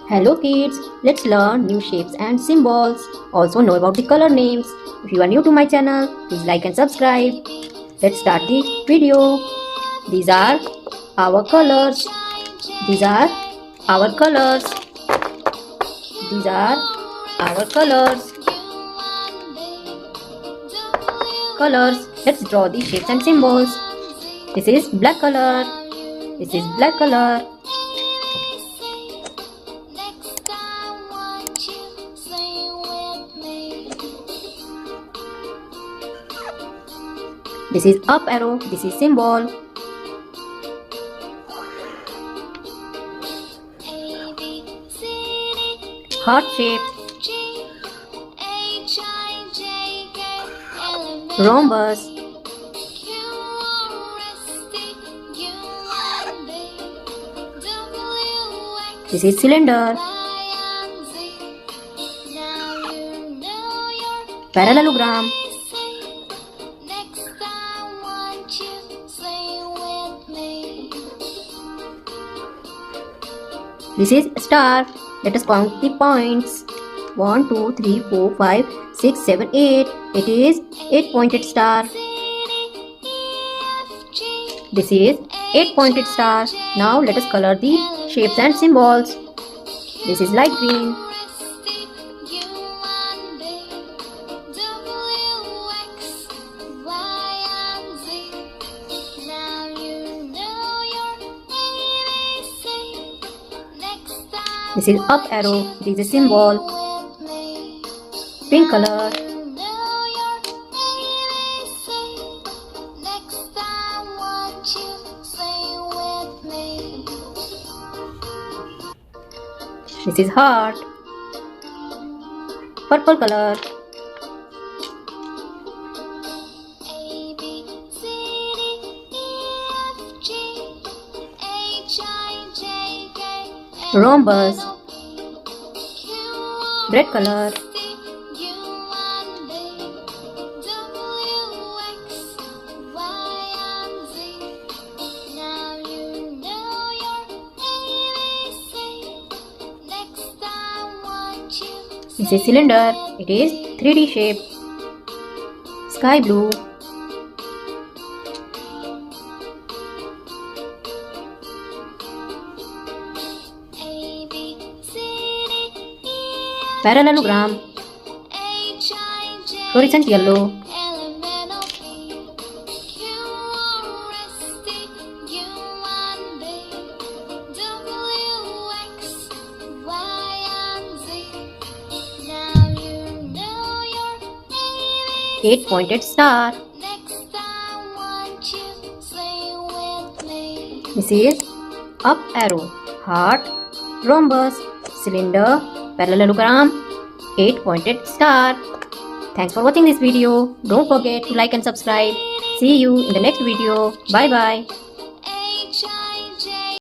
Hello kids, let's learn new shapes and symbols. Also know about the color names. If you are new to my channel, please like and subscribe. Let's start the video. These are our colors. These are our colors. These are our colors. Colors. Let's draw the shapes and symbols. This is black color. This is black color. This is up arrow, this is symbol. Heart shape. Rhombus. This is cylinder. Parallelogram. This is star. Let us count the points. 1, 2, 3, 4, 5, 6, 7, 8. It is 8-pointed star. This is 8-pointed star. Now let us color the shapes and symbols. This is light green. This is up arrow. This is symbol. Pink color. This is heart. Purple color. Rhombus. Red color. This is cylinder. It is 3D shape. Sky blue. Parallelogram. Fluorescent yellow. Eight-pointed star. This is up arrow, heart, rhombus, cylinder, parallelogram, 8-pointed star. Thanks for watching this video. Don't forget to like and subscribe. See you in the next video. Bye bye.